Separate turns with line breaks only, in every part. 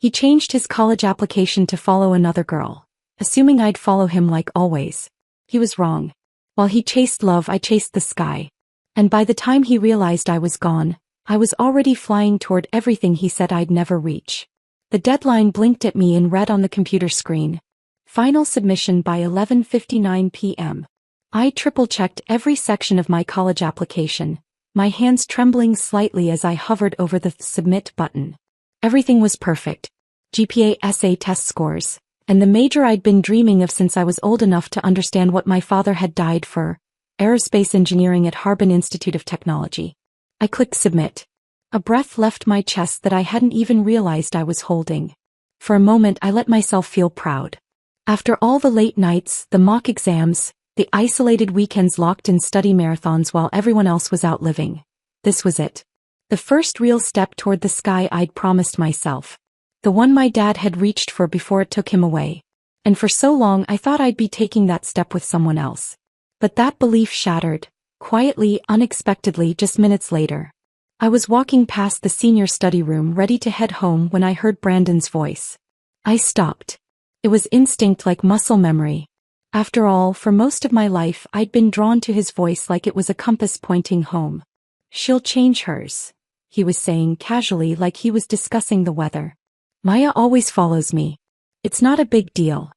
He changed his college application to follow another girl, assuming I'd follow him like always. He was wrong. While he chased love, I chased the sky. And by the time he realized I was gone, I was already flying toward everything he said I'd never reach. The deadline blinked at me in red on the computer screen. Final submission by 11:59 p.m. I triple-checked every section of my college application, my hands trembling slightly as I hovered over the submit button. Everything was perfect. GPA, essay test scores, and the major I'd been dreaming of since I was old enough to understand what my father had died for, aerospace engineering at Harbin Institute of Technology. I clicked submit. A breath left my chest that I hadn't even realized I was holding. For a moment I let myself feel proud. After all the late nights, the mock exams, the isolated weekends locked in study marathons while everyone else was out living, this was it. The first real step toward the sky I'd promised myself. The one my dad had reached for before it took him away. And for so long I thought I'd be taking that step with someone else. But that belief shattered, quietly, unexpectedly, just minutes later. I was walking past the senior study room ready to head home when I heard Brandon's voice. I stopped. It was instinct, like muscle memory. After all, for most of my life I'd been drawn to his voice like it was a compass pointing home. "She'll change hers," he was saying casually, like he was discussing the weather. "Maya always follows me. It's not a big deal."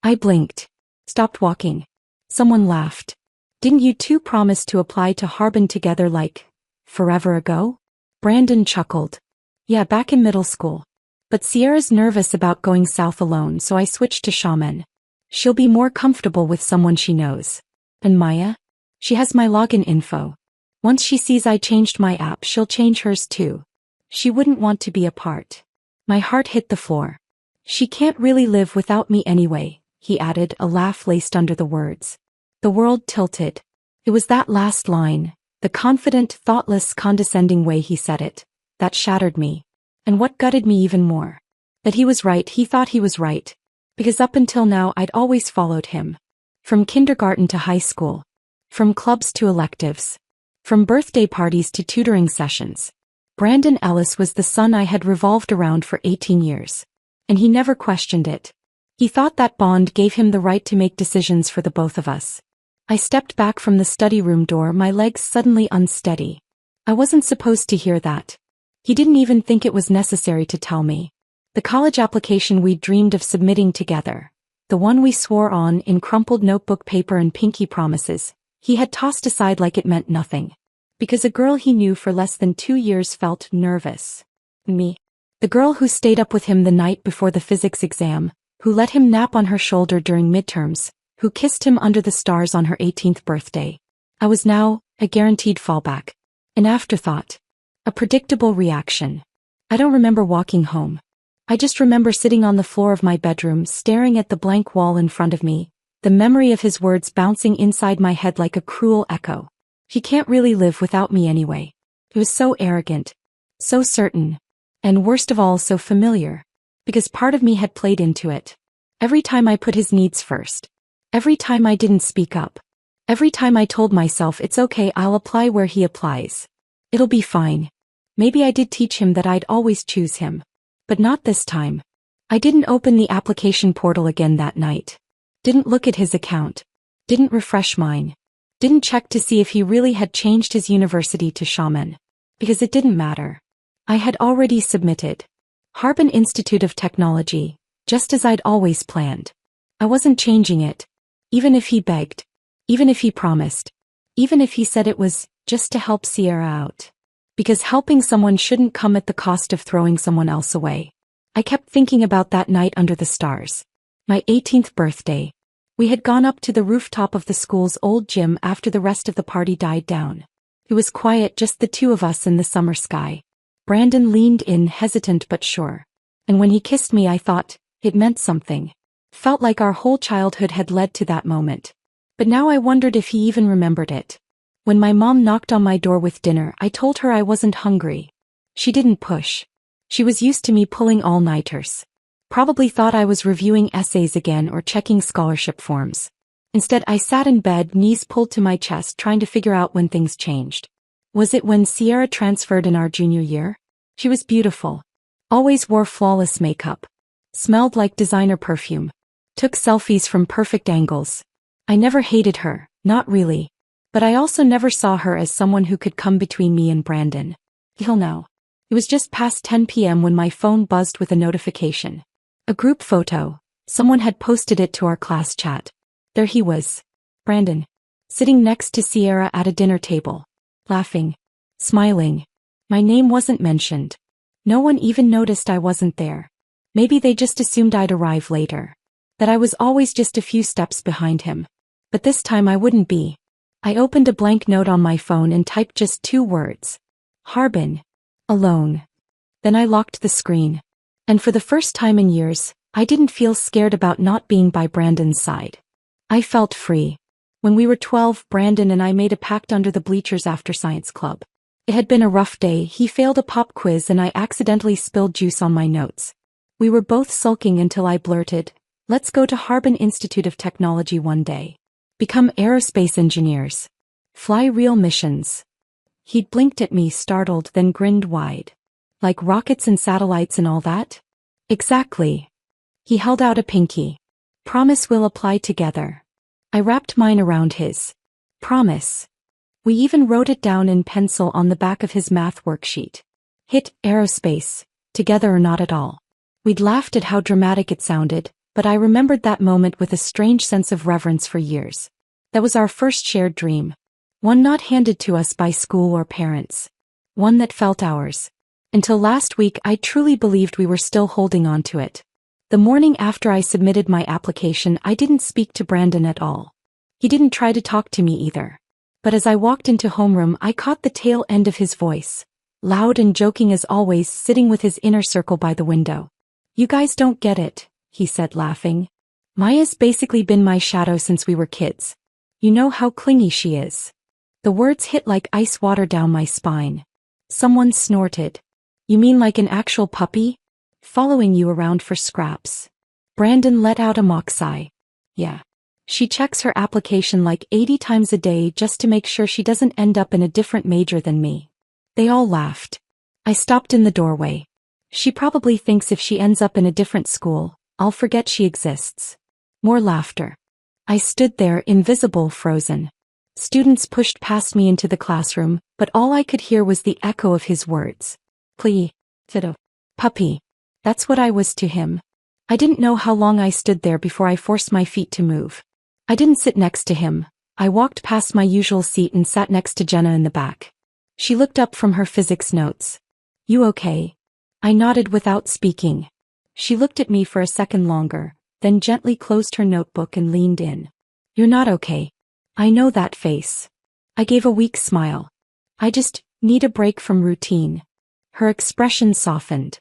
I blinked. Stopped walking. Someone laughed. "Didn't you two promise to apply to Harbin together like forever ago?" Brandon chuckled. "Yeah, back in middle school. But Sierra's nervous about going south alone, so I switched to Xiamen. She'll be more comfortable with someone she knows. And Maya? She has my login info. Once she sees I changed my app, she'll change hers too. She wouldn't want to be apart." My heart hit the floor. "She can't really live without me anyway," he added, a laugh laced under the words. The world tilted. It was that last line, the confident, thoughtless, condescending way he said it, that shattered me. And what gutted me even more? That he was right. He thought he was right. Because up until now I'd always followed him. From kindergarten to high school. From clubs to electives. From birthday parties to tutoring sessions. Brandon Ellis was the son I had revolved around for 18 years. And he never questioned it. He thought that bond gave him the right to make decisions for the both of us. I stepped back from the study room door, my legs suddenly unsteady. I wasn't supposed to hear that. He didn't even think it was necessary to tell me. The college application we'd dreamed of submitting together, the one we swore on in crumpled notebook paper and pinky promises, he had tossed aside like it meant nothing. Because a girl he knew for less than 2 years felt nervous. Me. The girl who stayed up with him the night before the physics exam, who let him nap on her shoulder during midterms, who kissed him under the stars on her 18th birthday. I was now a guaranteed fallback. An afterthought. A predictable reaction. I don't remember walking home. I just remember sitting on the floor of my bedroom staring at the blank wall in front of me, the memory of his words bouncing inside my head like a cruel echo. "She can't really live without me anyway." It was so arrogant. So certain. And worst of all, so familiar. Because part of me had played into it. Every time I put his needs first. Every time I didn't speak up. Every time I told myself it's okay, I'll apply where he applies. It'll be fine. Maybe I did teach him that I'd always choose him. But not this time. I didn't open the application portal again that night. Didn't look at his account. Didn't refresh mine. Didn't check to see if he really had changed his university to Xiamen. Because it didn't matter. I had already submitted. Harbin Institute of Technology, just as I'd always planned. I wasn't changing it. Even if he begged. Even if he promised. Even if he said it was just to help Sierra out. Because helping someone shouldn't come at the cost of throwing someone else away. I kept thinking about that night under the stars. My 18th birthday. We had gone up to the rooftop of the school's old gym after the rest of the party died down. It was quiet, just the two of us in the summer sky. Brandon leaned in, hesitant but sure. And when he kissed me, I thought, it meant something. Felt like our whole childhood had led to that moment. But now I wondered if he even remembered it. When my mom knocked on my door with dinner, I told her I wasn't hungry. She didn't push. She was used to me pulling all-nighters. Probably thought I was reviewing essays again or checking scholarship forms. Instead, I sat in bed, knees pulled to my chest, trying to figure out when things changed. Was it when Sierra transferred in our junior year? She was beautiful. Always wore flawless makeup. Smelled like designer perfume. Took selfies from perfect angles. I never hated her, not really. But I also never saw her as someone who could come between me and Brandon. Till now. It was just past 10 p.m. when my phone buzzed with a notification. A group photo. Someone had posted it to our class chat. There he was. Brandon. Sitting next to Sierra at a dinner table. Laughing. Smiling. My name wasn't mentioned. No one even noticed I wasn't there. Maybe they just assumed I'd arrive later. That I was always just a few steps behind him. But this time I wouldn't be. I opened a blank note on my phone and typed just 2 words. Harbin. Alone. Then I locked the screen. And for the first time in years, I didn't feel scared about not being by Brandon's side. I felt free. When we were 12, Brandon and I made a pact under the bleachers after science club. It had been a rough day. He failed a pop quiz and I accidentally spilled juice on my notes. We were both sulking until I blurted, "Let's go to Harbin Institute of Technology one day. Become aerospace engineers. Fly real missions." He'd blinked at me startled, then grinned wide. "Like rockets and satellites and all that?" "Exactly." He held out a pinky. "Promise we'll apply together." I wrapped mine around his. "Promise." We even wrote it down in pencil on the back of his math worksheet. HIT, aerospace, together or not at all. We'd laughed at how dramatic it sounded, but I remembered that moment with a strange sense of reverence for years. That was our first shared dream. One not handed to us by school or parents. One that felt ours. Until last week I truly believed we were still holding on to it. The morning after I submitted my application I didn't speak to Brandon at all. He didn't try to talk to me either. But as I walked into homeroom I caught the tail end of his voice. Loud and joking as always, sitting with his inner circle by the window. "You guys don't get it," he said laughing. "Maya's basically been my shadow since we were kids. You know how clingy she is." The words hit like ice water down my spine. Someone snorted. "You mean like an actual puppy? Following you around for scraps?" Brandon let out a mock sigh. "Yeah. She checks her application like 80 times a day just to make sure she doesn't end up in a different major than me." They all laughed. I stopped in the doorway. "She probably thinks if she ends up in a different school, I'll forget she exists." More laughter. I stood there, invisible, frozen. Students pushed past me into the classroom, but all I could hear was the echo of his words. "Plea. Fido. Puppy." That's what I was to him. I didn't know how long I stood there before I forced my feet to move. I didn't sit next to him. I walked past my usual seat and sat next to Jenna in the back. She looked up from her physics notes. "You okay?" I nodded without speaking. She looked at me for a second longer, then gently closed her notebook and leaned in. "You're not okay. I know that face." I gave a weak smile. "I just need a break from routine." Her expression softened.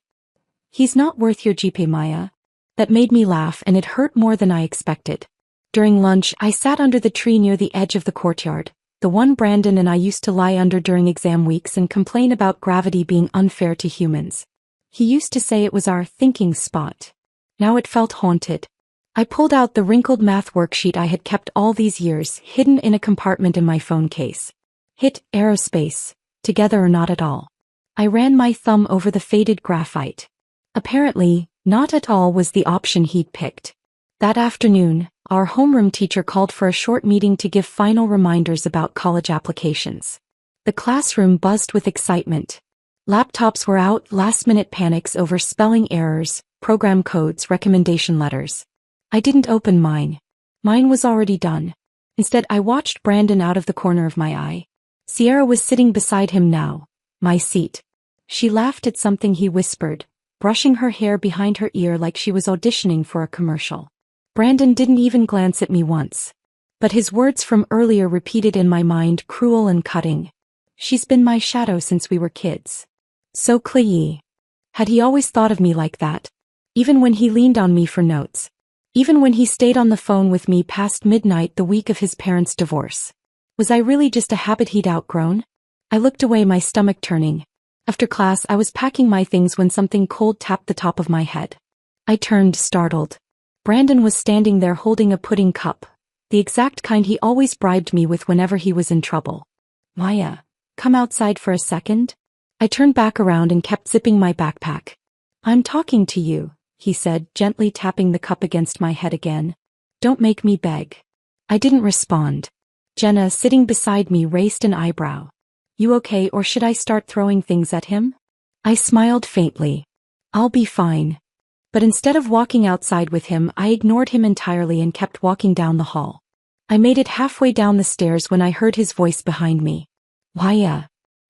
"He's not worth your GPA, Maya." That made me laugh and it hurt more than I expected. During lunch, I sat under the tree near the edge of the courtyard, the one Brandon and I used to lie under during exam weeks and complain about gravity being unfair to humans. He used to say it was our thinking spot. Now it felt haunted. I pulled out the wrinkled math worksheet I had kept all these years, hidden in a compartment in my phone case. HIT, aerospace, together or not at all. I ran my thumb over the faded graphite. Apparently, not at all was the option he'd picked. That afternoon, our homeroom teacher called for a short meeting to give final reminders about college applications. The classroom buzzed with excitement. Laptops were out, last-minute panics over spelling errors, program codes, recommendation letters. I didn't open mine. Mine was already done. Instead, I watched Brandon out of the corner of my eye. Sierra was sitting beside him now, my seat. She laughed at something he whispered, brushing her hair behind her ear like she was auditioning for a commercial. Brandon didn't even glance at me once. But his words from earlier repeated in my mind, cruel and cutting. "She's been my shadow since we were kids." So clingy. Had he always thought of me like that? Even when he leaned on me for notes? Even when he stayed on the phone with me past midnight the week of his parents' divorce? Was I really just a habit he'd outgrown? I looked away, my stomach turning. After class I was packing my things when something cold tapped the top of my head. I turned, startled. Brandon was standing there holding a pudding cup, the exact kind he always bribed me with whenever he was in trouble. "Maya, come outside for a second?" I turned back around and kept zipping my backpack. I'm talking to you, he said, gently tapping the cup against my head again. Don't make me beg. I didn't respond. Jenna, sitting beside me, raised an eyebrow. You okay, or should I start throwing things at him? I smiled faintly. I'll be fine. But instead of walking outside with him, I ignored him entirely and kept walking down the hall. I made it halfway down the stairs when I heard his voice behind me. Maya.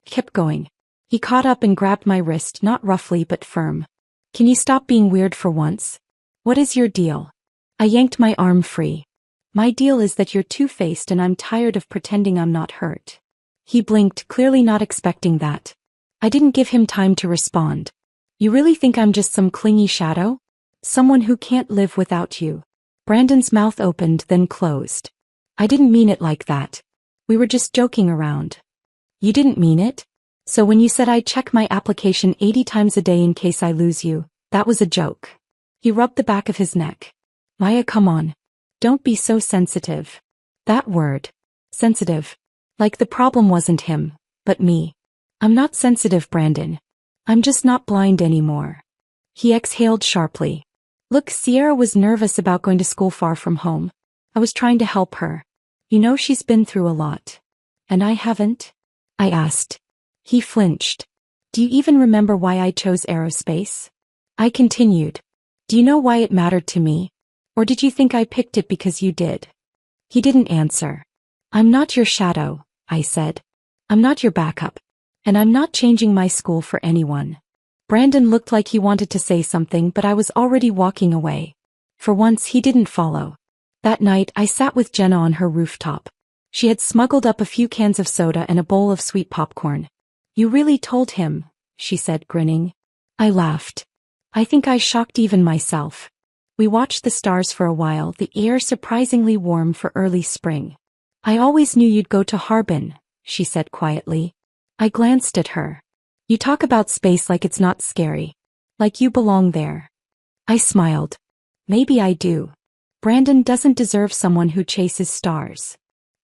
Kept going. He caught up and grabbed my wrist, not roughly but firm. Can you stop being weird for once? What is your deal? I yanked my arm free. My deal is that you're two-faced and I'm tired of pretending I'm not hurt. He blinked, clearly not expecting that. I didn't give him time to respond. You really think I'm just some clingy shadow? Someone who can't live without you? Brandon's mouth opened, then closed. I didn't mean it like that. We were just joking around. You didn't mean it? So when you said I'd check my application 80 times a day in case I lose you, that was a joke. He rubbed the back of his neck. Maya, come on. Don't be so sensitive. That word. Sensitive. Like the problem wasn't him, but me. I'm not sensitive, Brandon. I'm just not blind anymore. He exhaled sharply. Look, Sierra was nervous about going to school far from home. I was trying to help her. You know, she's been through a lot. And I haven't? I asked. He flinched. Do you even remember why I chose aerospace? I continued. Do you know why it mattered to me? Or did you think I picked it because you did? He didn't answer. I'm not your shadow, I said. I'm not your backup. And I'm not changing my school for anyone. Brandon looked like he wanted to say something, but I was already walking away. For once, he didn't follow. That night, I sat with Jenna on her rooftop. She had smuggled up a few cans of soda and a bowl of sweet popcorn. You really told him, she said, grinning. I laughed. I think I shocked even myself. We watched the stars for a while, the air surprisingly warm for early spring. I always knew you'd go to Harbin, she said quietly. I glanced at her. You talk about space like it's not scary. Like you belong there. I smiled. Maybe I do. Brandon doesn't deserve someone who chases stars.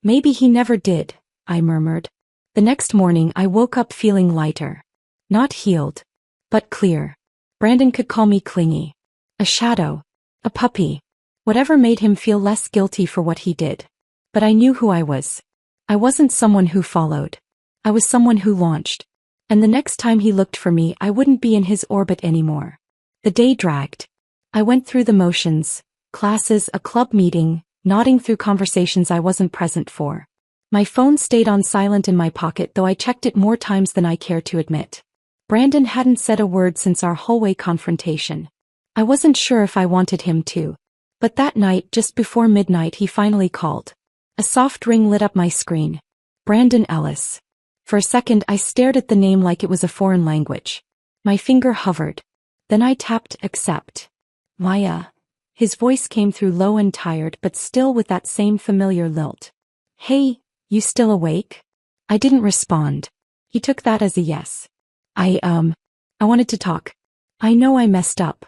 Maybe he never did, I murmured. The next morning I woke up feeling lighter. Not healed. But clear. Brandon could call me clingy. A shadow. A puppy. Whatever made him feel less guilty for what he did. But I knew who I was. I wasn't someone who followed. I was someone who launched. And the next time he looked for me, I wouldn't be in his orbit anymore. The day dragged. I went through the motions. Classes, a club meeting, nodding through conversations I wasn't present for. My phone stayed on silent in my pocket, though I checked it more times than I care to admit. Brandon hadn't said a word since our hallway confrontation. I wasn't sure if I wanted him to. But that night, just before midnight, he finally called. A soft ring lit up my screen. Brandon Ellis. For a second, I stared at the name like it was a foreign language. My finger hovered. Then I tapped accept. Maya. His voice came through low and tired, but still with that same familiar lilt. Hey, you still awake? I didn't respond. He took that as a yes. I wanted to talk. I know I messed up.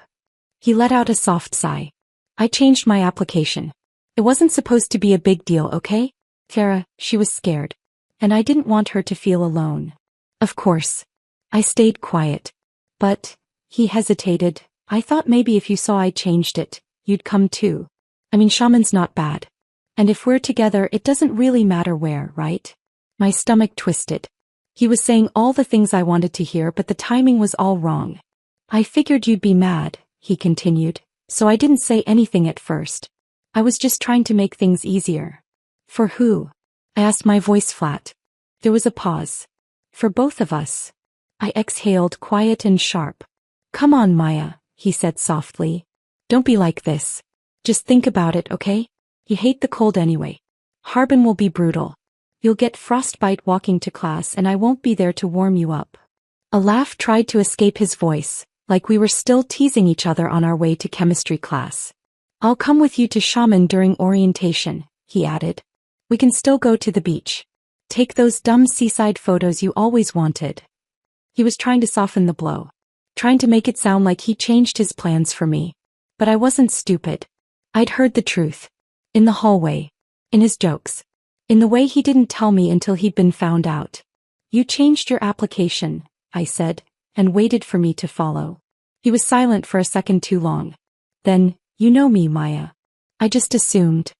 He let out a soft sigh. I changed my application. It wasn't supposed to be a big deal, okay? Farah, she was scared. And I didn't want her to feel alone. Of course. I stayed quiet. But, he hesitated, I thought maybe if you saw I changed it, you'd come too. I mean, shaman's not bad. And if we're together, it doesn't really matter where, right? My stomach twisted. He was saying all the things I wanted to hear, but the timing was all wrong. I figured you'd be mad, he continued, so I didn't say anything at first. I was just trying to make things easier. For who? I asked, my voice flat. There was a pause. For both of us. I exhaled, quiet and sharp. Come on, Maya, he said softly. Don't be like this. Just think about it, okay? You hate the cold anyway. Harbin will be brutal. You'll get frostbite walking to class and I won't be there to warm you up. A laugh tried to escape his voice, like we were still teasing each other on our way to chemistry class. I'll come with you to Shaman during orientation, he added. We can still go to the beach. Take those dumb seaside photos you always wanted. He was trying to soften the blow. Trying to make it sound like he changed his plans for me. But I wasn't stupid. I'd heard the truth. In the hallway. In his jokes. In the way he didn't tell me until he'd been found out. You changed your application, I said, and waited for me to follow. He was silent for a second too long. Then, you know me, Maya. I just assumed.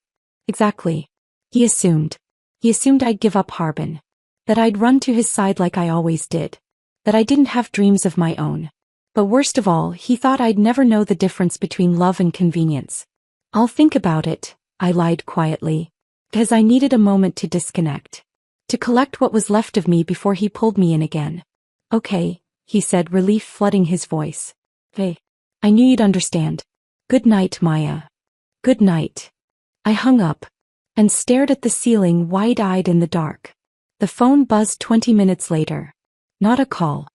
Exactly. He assumed. He assumed I'd give up Harbin. That I'd run to his side like I always did. That I didn't have dreams of my own. But worst of all, he thought I'd never know the difference between love and convenience. I'll think about it, I lied quietly. Because I needed a moment to disconnect. To collect what was left of me before he pulled me in again. Okay, he said, relief flooding his voice. Hey. I knew you'd understand. Good night, Maya. Good night. I hung up. And stared at the ceiling wide-eyed in the dark. The phone buzzed 20 minutes later. Not a call.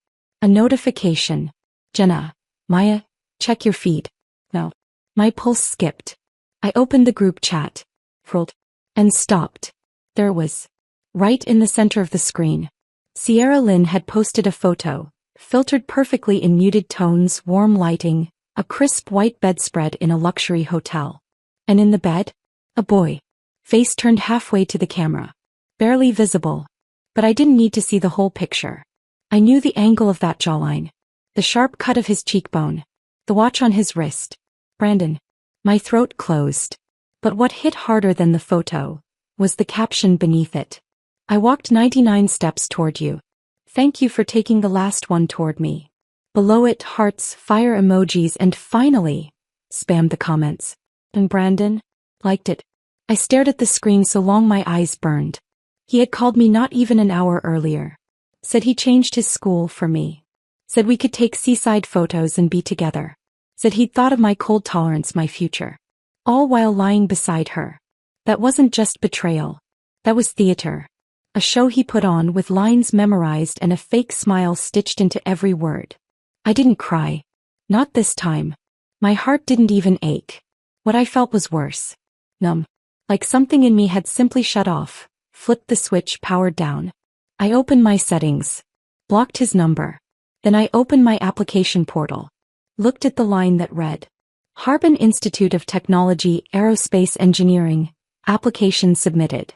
A notification. Jenna. Maya, check your feed. No. My pulse skipped. I opened the group chat. Scrolled. And stopped. There it was. Right in the center of the screen. Sierra Lynn had posted a photo, filtered perfectly in muted tones, warm lighting, a crisp white bedspread in a luxury hotel. And in the bed? A boy. Face turned halfway to the camera. Barely visible. But I didn't need to see the whole picture. I knew the angle of that jawline. The sharp cut of his cheekbone. The watch on his wrist. Brandon. My throat closed. But what hit harder than the photo was the caption beneath it. I walked 99 steps toward you. Thank you for taking the last one toward me. Below it, hearts, fire emojis, and finally, spammed the comments. And Brandon liked it. I stared at the screen so long my eyes burned. He had called me not even an hour earlier. Said he changed his school for me. Said we could take seaside photos and be together. Said he'd thought of my cold tolerance, my future. All while lying beside her. That wasn't just betrayal. That was theater. A show he put on with lines memorized and a fake smile stitched into every word. I didn't cry. Not this time. My heart didn't even ache. What I felt was worse. Numb. Like something in me had simply shut off, flipped the switch, powered down. I opened my settings. Blocked his number. Then I opened my application portal. Looked at the line that read, Harbin Institute of Technology, Aerospace Engineering, application submitted.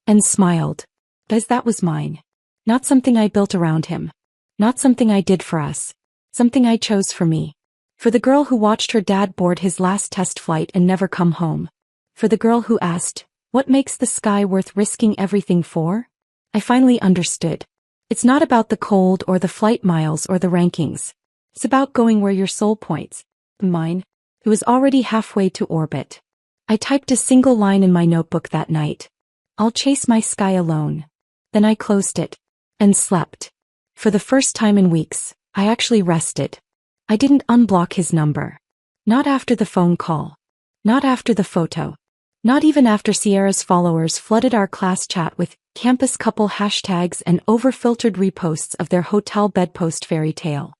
And smiled. Because that was mine. Not something I built around him. Not something I did for us. Something I chose for me. For the girl who watched her dad board his last test flight and never come home. For the girl who asked, what makes the sky worth risking everything for? I finally understood. It's not about the cold or the flight miles or the rankings. It's about going where your soul points. Mine, who was already halfway to orbit. I typed a single line in my notebook that night. I'll chase my sky alone. Then I closed it. And slept. For the first time in weeks, I actually rested. I didn't unblock his number. Not after the phone call. Not after the photo. Not even after Sierra's followers flooded our class chat with campus couple hashtags and overfiltered reposts of their hotel bedpost fairy tale.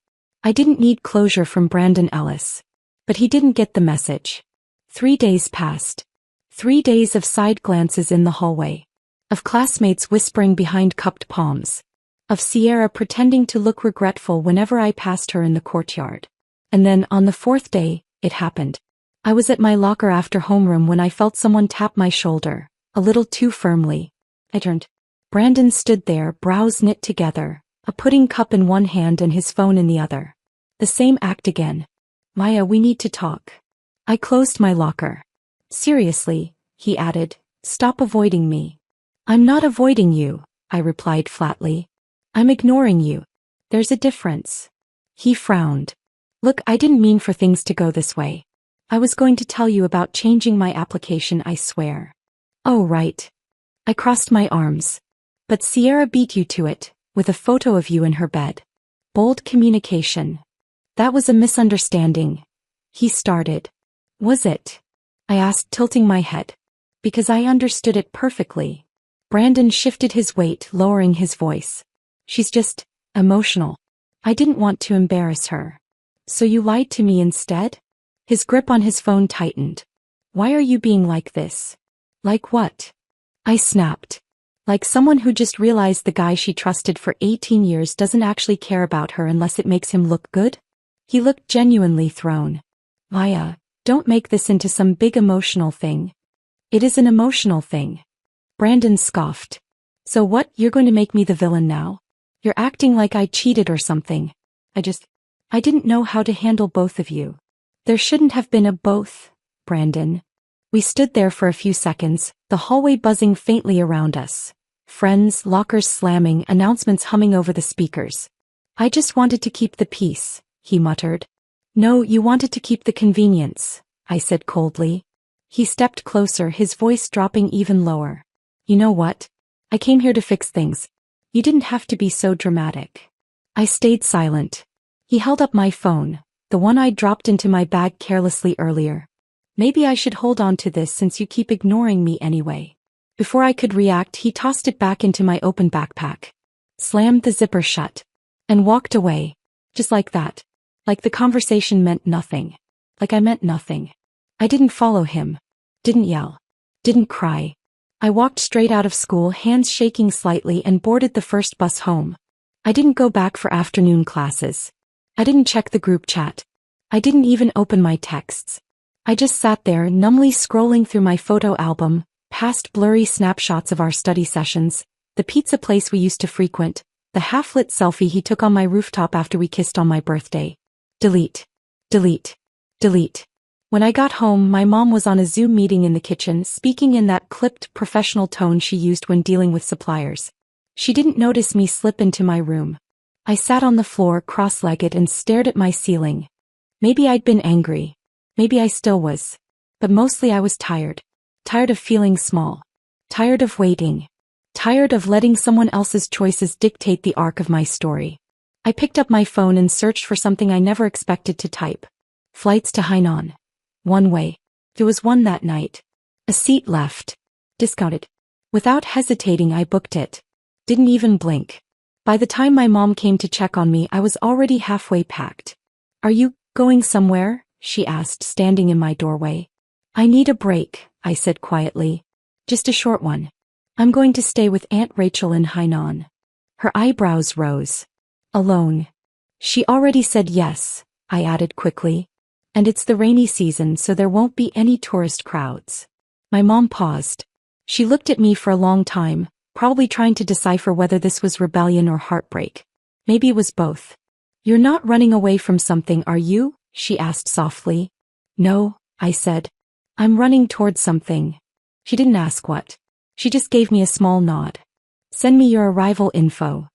I didn't need closure from Brandon Ellis. But he didn't get the message. 3 days passed. 3 days of side glances in the hallway. Of classmates whispering behind cupped palms. Of Sierra pretending to look regretful whenever I passed her in the courtyard. And then, on the 4th day, it happened. I was at my locker after homeroom when I felt someone tap my shoulder, a little too firmly. I turned. Brandon stood there, brows knit together, a pudding cup in one hand and his phone in the other. The same act again. Maya, we need to talk. I closed my locker. Seriously, he added, stop avoiding me. I'm not avoiding you, I replied flatly. I'm ignoring you. There's a difference. He frowned. Look, I didn't mean for things to go this way. I was going to tell you about changing my application, I swear. Oh, right. I crossed my arms. But Sierra beat you to it, with a photo of you in her bed. Bold communication. That was a misunderstanding. He started. Was it? I asked, tilting my head. Because I understood it perfectly. Brandon shifted his weight, lowering his voice. She's just emotional. I didn't want to embarrass her. So you lied to me instead? His grip on his phone tightened. Why are you being like this? Like what? I snapped. Like someone who just realized the guy she trusted for 18 years doesn't actually care about her unless it makes him look good? He looked genuinely thrown. Maya, don't make this into some big emotional thing. It is an emotional thing. Brandon scoffed. So what, you're going to make me the villain now? You're acting like I cheated or something. I didn't know how to handle both of you. There shouldn't have been a both, Brandon. We stood there for a few seconds, the hallway buzzing faintly around us. Friends, lockers slamming, announcements humming over the speakers. I just wanted to keep the peace, he muttered. No, you wanted to keep the convenience, I said coldly. He stepped closer, his voice dropping even lower. You know what? I came here to fix things. You didn't have to be so dramatic. I stayed silent. He held up my phone, the one I'd dropped into my bag carelessly earlier. Maybe I should hold on to this since you keep ignoring me anyway. Before I could react, he tossed it back into my open backpack, slammed the zipper shut, and walked away. Just like that. Like the conversation meant nothing. Like I meant nothing. I didn't follow him. Didn't yell. Didn't cry. I walked straight out of school, hands shaking slightly, and boarded the first bus home. I didn't go back for afternoon classes. I didn't check the group chat. I didn't even open my texts. I just sat there, numbly scrolling through my photo album, past blurry snapshots of our study sessions, the pizza place we used to frequent, the half-lit selfie he took on my rooftop after we kissed on my birthday. Delete. Delete. Delete. When I got home, my mom was on a Zoom meeting in the kitchen, speaking in that clipped, professional tone she used when dealing with suppliers. She didn't notice me slip into my room. I sat on the floor, cross-legged, and stared at my ceiling. Maybe I'd been angry. Maybe I still was. But mostly I was tired. Tired of feeling small. Tired of waiting. Tired of letting someone else's choices dictate the arc of my story. I picked up my phone and searched for something I never expected to type. Flights to Hainan. One way. There was one that night. A seat left. Discounted. Without hesitating, I booked it. Didn't even blink. By the time my mom came to check on me, I was already halfway packed. Are you going somewhere? She asked, standing in my doorway. I need a break, I said quietly. Just a short one. I'm going to stay with Aunt Rachel in Hainan. Her eyebrows rose. Alone. She already said yes, I added quickly. And it's the rainy season, so there won't be any tourist crowds. My mom paused. She looked at me for a long time, probably trying to decipher whether this was rebellion or heartbreak. Maybe it was both. You're not running away from something, are you? She asked softly. No, I said. I'm running towards something. She didn't ask what. She just gave me a small nod. Send me your arrival info.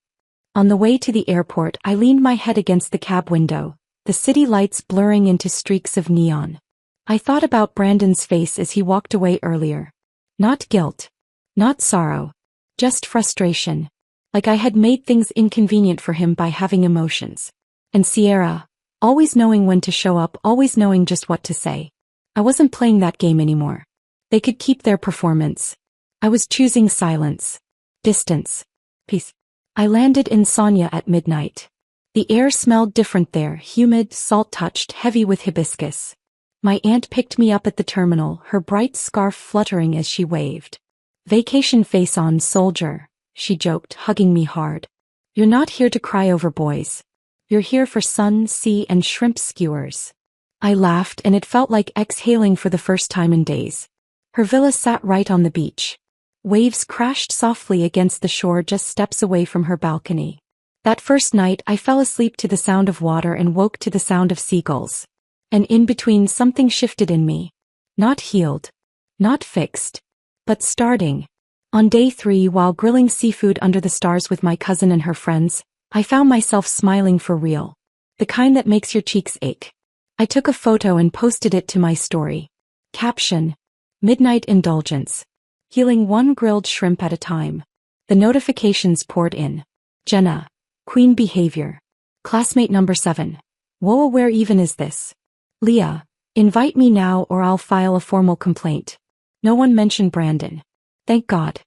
On the way to the airport, I leaned my head against the cab window, the city lights blurring into streaks of neon. I thought about Brandon's face as he walked away earlier. Not guilt. Not sorrow. Just frustration. Like I had made things inconvenient for him by having emotions. And Sierra, always knowing when to show up, always knowing just what to say. I wasn't playing that game anymore. They could keep their performance. I was choosing silence. Distance. Peace. I landed in Sonia at midnight. The air smelled different there, humid, salt-touched, heavy with hibiscus. My aunt picked me up at the terminal, her bright scarf fluttering as she waved. Vacation face on, soldier, she joked, hugging me hard. You're not here to cry over boys. You're here for sun, sea, and shrimp skewers. I laughed, and it felt like exhaling for the first time in days. Her villa sat right on the beach. Waves crashed softly against the shore just steps away from her balcony. That first night I fell asleep to the sound of water and woke to the sound of seagulls. And in between something shifted in me. Not healed. Not fixed. But starting. On day 3, while grilling seafood under the stars with my cousin and her friends, I found myself smiling for real. The kind that makes your cheeks ache. I took a photo and posted it to my story. Caption. Midnight indulgence. Healing one grilled shrimp at a time. The notifications poured in. Jenna. Queen behavior. Classmate number 7. Whoa, where even is this? Leah. Invite me now or I'll file a formal complaint. No one mentioned Brandon. Thank God.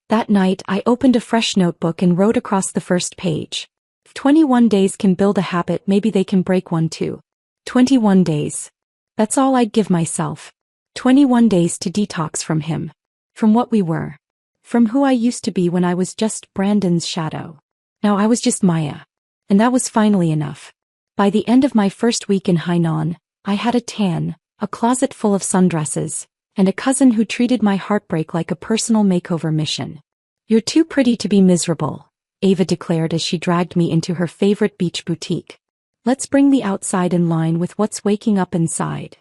That night I opened a fresh notebook and wrote across the first page. If 21 days can build a habit, maybe they can break one too. 21 days. That's all I'd give myself. 21 days to detox from him. From what we were. From who I used to be when I was just Brandon's shadow. Now I was just Maya. And that was finally enough. By the end of my first week in Hainan, I had a tan, a closet full of sundresses, and a cousin who treated my heartbreak like a personal makeover mission. You're too pretty to be miserable, Ava declared as she dragged me into her favorite beach boutique. Let's bring the outside in line with what's waking up inside.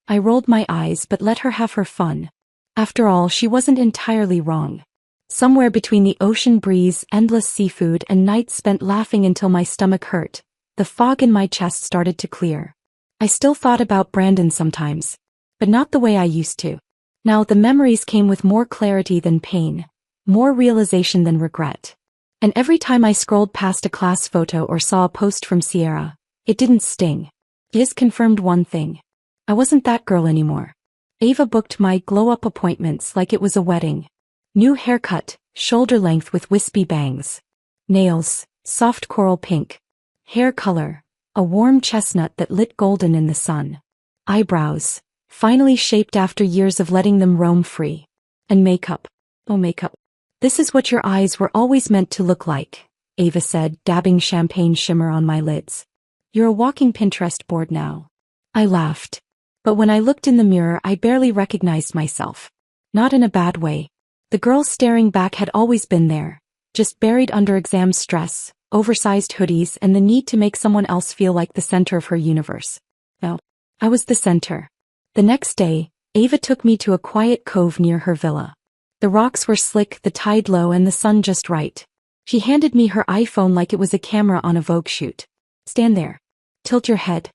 I rolled my eyes but let her have her fun. After all, she wasn't entirely wrong. Somewhere between the ocean breeze, endless seafood, and nights spent laughing until my stomach hurt, the fog in my chest started to clear. I still thought about Brandon sometimes, but not the way I used to. Now the memories came with more clarity than pain, more realization than regret. And every time I scrolled past a class photo or saw a post from Sierra, it didn't sting. It confirmed one thing. I wasn't that girl anymore. Ava booked my glow-up appointments like it was a wedding. New haircut, shoulder length with wispy bangs. Nails, soft coral pink. Hair color, a warm chestnut that lit golden in the sun. Eyebrows, finally shaped after years of letting them roam free. And makeup. Oh, makeup. This is what your eyes were always meant to look like, Ava said, dabbing champagne shimmer on my lids. You're a walking Pinterest board now. I laughed. But when I looked in the mirror, I barely recognized myself. Not in a bad way. The girl staring back had always been there, just buried under exam stress, oversized hoodies, and the need to make someone else feel like the center of her universe. No, I was the center. The next day, Ava took me to a quiet cove near her villa. The rocks were slick, the tide low, and the sun just right. She handed me her iPhone like it was a camera on a Vogue shoot. Stand there. Tilt your head.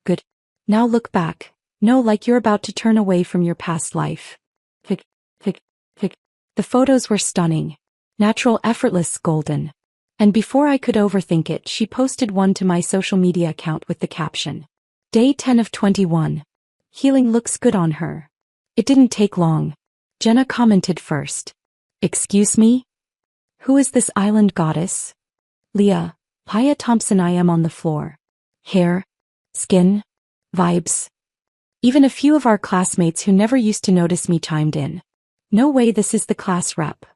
Good. Now look back. No, like you're about to turn away from your past life. Hick. The photos were stunning. Natural, effortless, golden. And before I could overthink it, she posted one to my social media account with the caption. Day 10 of 21. Healing looks good on her. It didn't take long. Jenna commented first. Excuse me? Who is this island goddess? Leah, Paya Thompson. I am on the floor. Hair, skin, vibes. Even a few of our classmates who never used to notice me chimed in. No way, this is the class rep.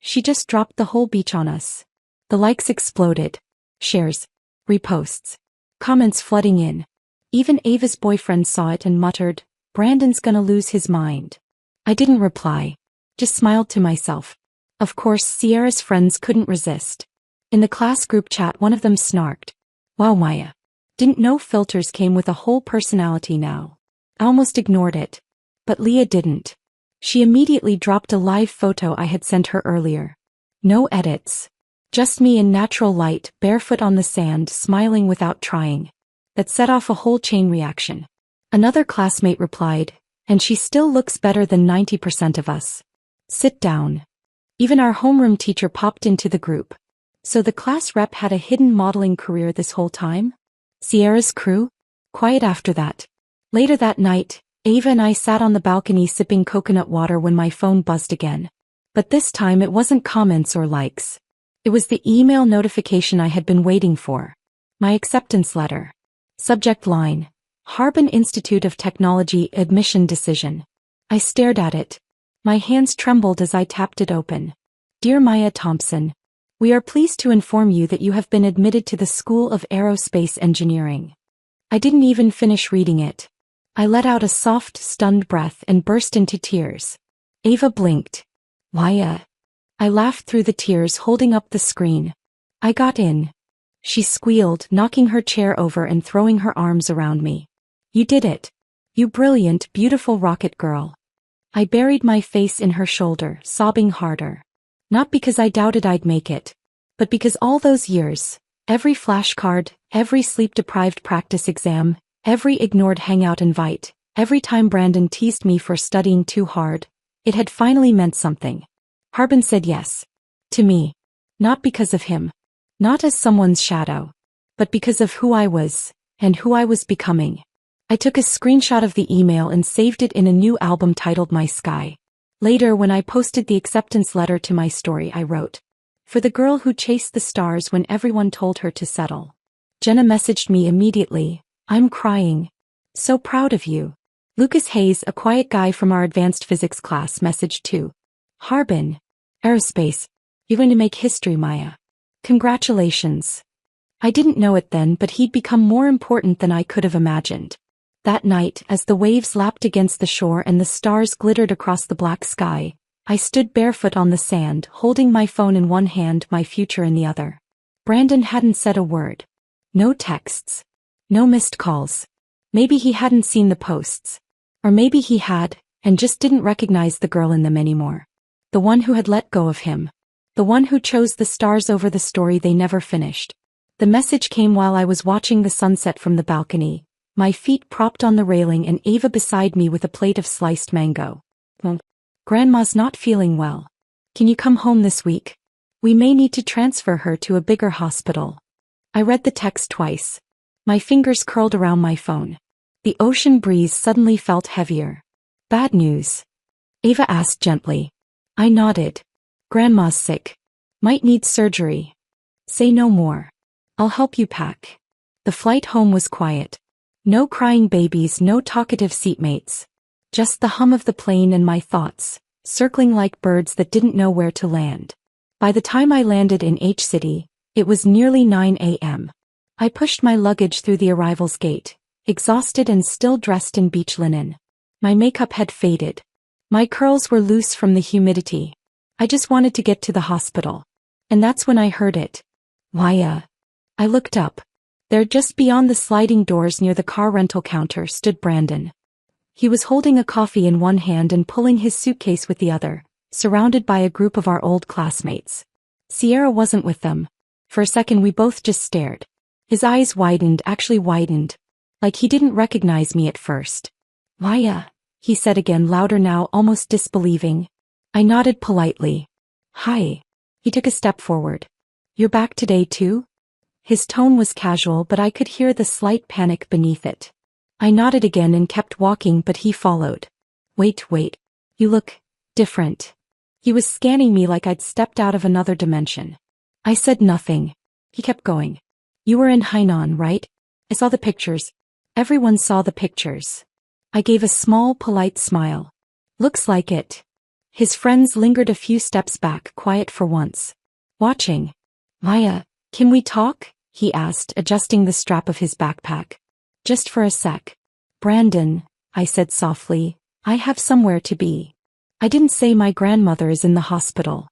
She just dropped the whole beach on us. The likes exploded. Shares, reposts, comments flooding in. Even Ava's boyfriend saw it and muttered, Brandon's gonna lose his mind. I didn't reply. Just smiled to myself. Of course, Sierra's friends couldn't resist. In the class group chat, one of them snarked. Wow, Maya. Didn't know filters came with a whole personality now. I almost ignored it. But Leah didn't. She immediately dropped a live photo I had sent her earlier. No edits. Just me in natural light, barefoot on the sand, smiling without trying. That set off a whole chain reaction. Another classmate replied, and she still looks better than 90% of us. Sit down. Even our homeroom teacher popped into the group. So the class rep had a hidden modeling career this whole time? Sierra's crew? Quiet after that. Later that night, Ava and I sat on the balcony sipping coconut water when my phone buzzed again. But this time it wasn't comments or likes. It was the email notification I had been waiting for. My acceptance letter. Subject line. Harbin Institute of Technology admission decision. I stared at it. My hands trembled as I tapped it open. Dear Maya Thompson, we are pleased to inform you that you have been admitted to the School of Aerospace Engineering. I didn't even finish reading it. I let out a soft, stunned breath and burst into tears. Ava blinked. Maya. I laughed through the tears, holding up the screen. I got in. She squealed, knocking her chair over and throwing her arms around me. You did it. You brilliant, beautiful rocket girl. I buried my face in her shoulder, sobbing harder. Not because I doubted I'd make it, but because all those years, every flashcard, every sleep-deprived practice exam, every ignored hangout invite, every time Brandon teased me for studying too hard, it had finally meant something. Harbin said yes. To me. Not because of him. Not as someone's shadow. But because of who I was, and who I was becoming. I took a screenshot of the email and saved it in a new album titled My Sky. Later, when I posted the acceptance letter to my story, I wrote, For the girl who chased the stars when everyone told her to settle. Jenna messaged me immediately, I'm crying. So proud of you. Lucas Hayes, a quiet guy from our advanced physics class, messaged too. Harbin. Aerospace. You're going to make history, Maya. Congratulations. I didn't know it then, but he'd become more important than I could have imagined. That night, as the waves lapped against the shore and the stars glittered across the black sky, I stood barefoot on the sand, holding my phone in one hand, my future in the other. Brandon hadn't said a word. No texts. No missed calls. Maybe he hadn't seen the posts. Or maybe he had, and just didn't recognize the girl in them anymore. The one who had let go of him. The one who chose the stars over the story they never finished. The message came while I was watching the sunset from the balcony, my feet propped on the railing and Ava beside me with a plate of sliced mango. Well, Grandma's not feeling well. Can you come home this week? We may need to transfer her to a bigger hospital. I read the text twice. My fingers curled around my phone. The ocean breeze suddenly felt heavier. Bad news? Ava asked gently. I nodded. Grandma's sick. Might need surgery. Say no more. I'll help you pack. The flight home was quiet. No crying babies, no talkative seatmates. Just the hum of the plane and my thoughts, circling like birds that didn't know where to land. By the time I landed in H-City, it was nearly 9 a.m. I pushed my luggage through the arrivals gate, exhausted and still dressed in beach linen. My makeup had faded. My curls were loose from the humidity. I just wanted to get to the hospital. And that's when I heard it. Why, I looked up. There, just beyond the sliding doors near the car rental counter, stood Brandon. He was holding a coffee in one hand and pulling his suitcase with the other, surrounded by a group of our old classmates. Sierra wasn't with them. For a second we both just stared. His eyes widened, actually widened, like he didn't recognize me at first. Why, he said again, louder now, almost disbelieving. I nodded politely. Hi. He took a step forward. You're back today too? His tone was casual, but I could hear the slight panic beneath it. I nodded again and kept walking, but he followed. Wait. You look different. He was scanning me like I'd stepped out of another dimension. I said nothing. He kept going. You were in Hainan, right? I saw the pictures. Everyone saw the pictures. I gave a small, polite smile. Looks like it. His friends lingered a few steps back, quiet for once. Watching. Maya, can we talk? He asked, adjusting the strap of his backpack. Just for a sec. Brandon, I said softly, I have somewhere to be. I didn't say my grandmother is in the hospital.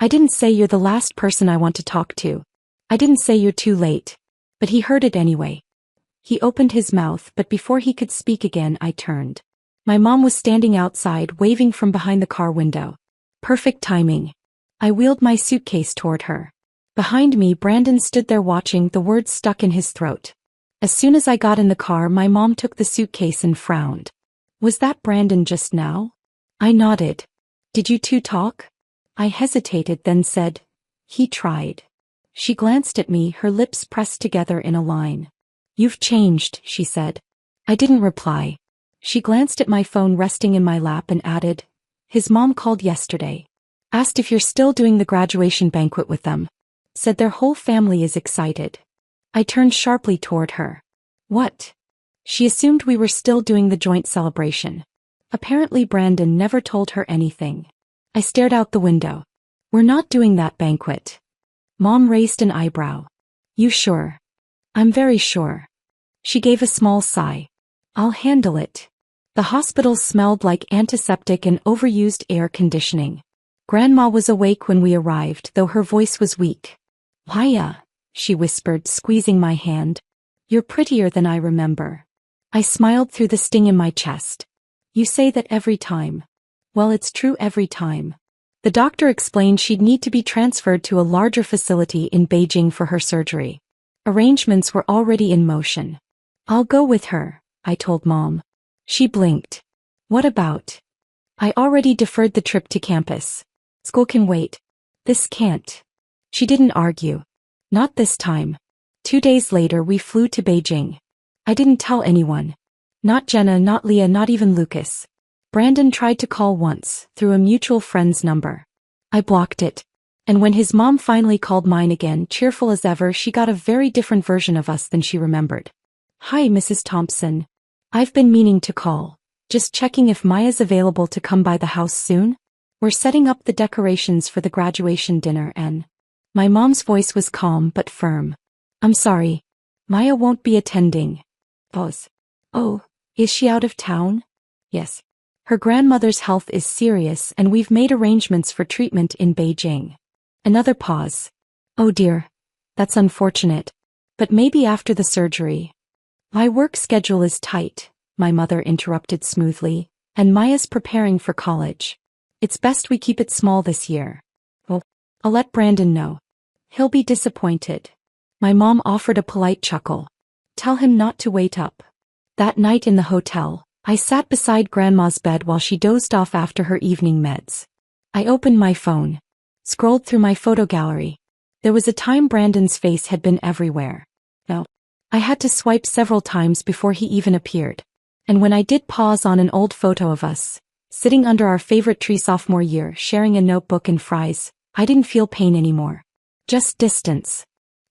I didn't say you're the last person I want to talk to. I didn't say you're too late. But he heard it anyway. He opened his mouth, but before he could speak again, I turned. My mom was standing outside, waving from behind the car window. Perfect timing. I wheeled my suitcase toward her. Behind me, Brandon stood there watching, the words stuck in his throat. As soon as I got in the car, my mom took the suitcase and frowned. Was that Brandon just now? I nodded. Did you two talk? I hesitated, then said, he tried. She glanced at me, her lips pressed together in a line. You've changed, she said. I didn't reply. She glanced at my phone resting in my lap and added, his mom called yesterday. Asked if you're still doing the graduation banquet with them. Said their whole family is excited. I turned sharply toward her. What? She assumed we were still doing the joint celebration. Apparently Brandon never told her anything. I stared out the window. We're not doing that banquet. Mom raised an eyebrow. You sure? I'm very sure. She gave a small sigh. I'll handle it. The hospital smelled like antiseptic and overused air conditioning. Grandma was awake when we arrived, though her voice was weak. Why, she whispered, squeezing my hand. You're prettier than I remember. I smiled through the sting in my chest. You say that every time. Well, it's true every time. The doctor explained she'd need to be transferred to a larger facility in Beijing for her surgery. Arrangements were already in motion. I'll go with her, I told Mom. She blinked. What about? I already deferred the trip to campus. School can wait. This can't. She didn't argue. Not this time. 2 days later we flew to Beijing. I didn't tell anyone. Not Jenna, not Leah, not even Lucas. Brandon tried to call once, through a mutual friend's number. I blocked it. And when his mom finally called mine again, cheerful as ever, she got a very different version of us than she remembered. Hi, Mrs. Thompson. I've been meaning to call. Just checking if Maya's available to come by the house soon? We're setting up the decorations for the graduation dinner and... My mom's voice was calm but firm. I'm sorry. Maya won't be attending. Pause. Oh, is she out of town? Yes. Her grandmother's health is serious and we've made arrangements for treatment in Beijing. Another pause. Oh dear. That's unfortunate. But maybe after the surgery. My work schedule is tight, my mother interrupted smoothly, and Maya's preparing for college. It's best we keep it small this year. Well, I'll let Brandon know. He'll be disappointed. My mom offered a polite chuckle. Tell him not to wait up. That night in the hotel, I sat beside Grandma's bed while she dozed off after her evening meds. I opened my phone, scrolled through my photo gallery. There was a time Brandon's face had been everywhere. No, I had to swipe several times before he even appeared. And when I did pause on an old photo of us, sitting under our favorite tree sophomore year sharing a notebook and fries, I didn't feel pain anymore. Just distance.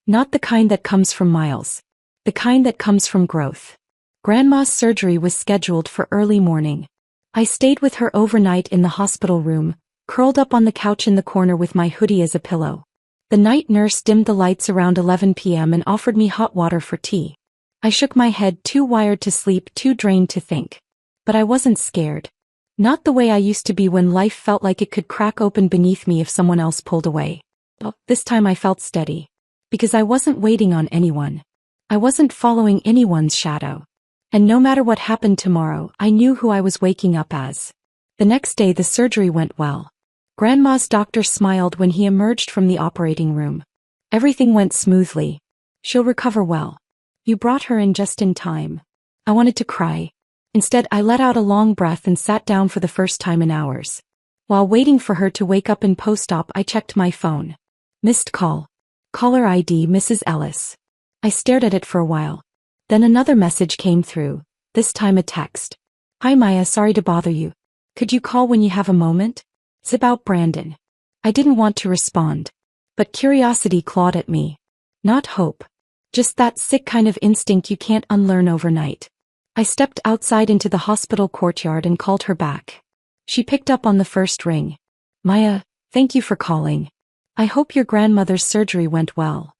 Not the kind that comes from miles. The kind that comes from growth. Grandma's surgery was scheduled for early morning. I stayed with her overnight in the hospital room, curled up on the couch in the corner with my hoodie as a pillow. The night nurse dimmed the lights around 11 p.m. and offered me hot water for tea. I shook my head, too wired to sleep, too drained to think. But I wasn't scared. Not the way I used to be when life felt like it could crack open beneath me if someone else pulled away. But this time I felt steady. Because I wasn't waiting on anyone. I wasn't following anyone's shadow. And no matter what happened tomorrow, I knew who I was waking up as. The next day the surgery went well. Grandma's doctor smiled when he emerged from the operating room. Everything went smoothly. She'll recover well. You brought her in just in time. I wanted to cry. Instead, I let out a long breath and sat down for the first time in hours. While waiting for her to wake up in post-op, I checked my phone. Missed call. Caller ID Mrs. Ellis. I stared at it for a while. Then another message came through, this time a text. Hi Maya, sorry to bother you. Could you call when you have a moment? It's about Brandon. I didn't want to respond. But curiosity clawed at me. Not hope. Just that sick kind of instinct you can't unlearn overnight. I stepped outside into the hospital courtyard and called her back. She picked up on the first ring. Maya, thank you for calling. I hope your grandmother's surgery went well.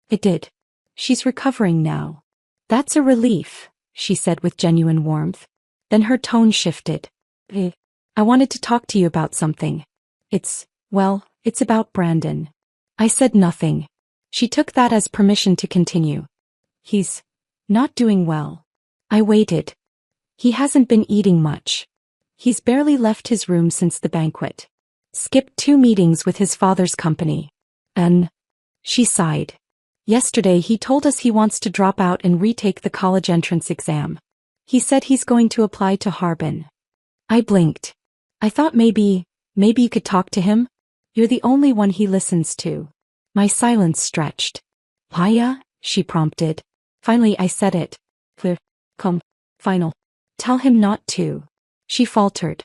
It did. She's recovering now. That's a relief, she said with genuine warmth. Then her tone shifted. I wanted to talk to you about something. It's about Brandon. I said nothing. She took that as permission to continue. He's not doing well. I waited. He hasn't been eating much. He's barely left his room since the banquet. Skipped 2 meetings with his father's company. And she sighed. Yesterday he told us he wants to drop out and retake the college entrance exam. He said he's going to apply to Harbin. I blinked. I thought maybe you could talk to him? You're the only one he listens to. My silence stretched. Maya? She prompted. Finally I said it. Come. Final. Tell him not to. She faltered.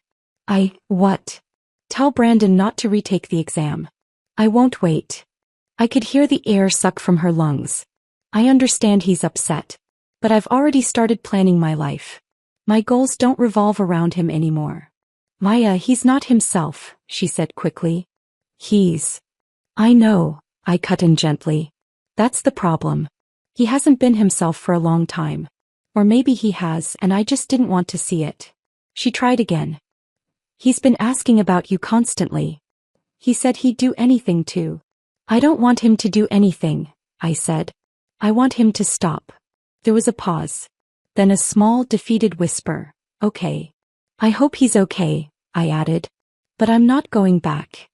What? Tell Brandon not to retake the exam. I won't wait. I could hear the air suck from her lungs. I understand he's upset. But I've already started planning my life. My goals don't revolve around him anymore. Maya, he's not himself, she said quickly. I know, I cut in gently. That's the problem. He hasn't been himself for a long time. Or maybe he has, and I just didn't want to see it. She tried again. He's been asking about you constantly. He said he'd do anything to. I don't want him to do anything, I said. I want him to stop. There was a pause. Then a small, defeated whisper. Okay. I hope he's okay, I added. But I'm not going back.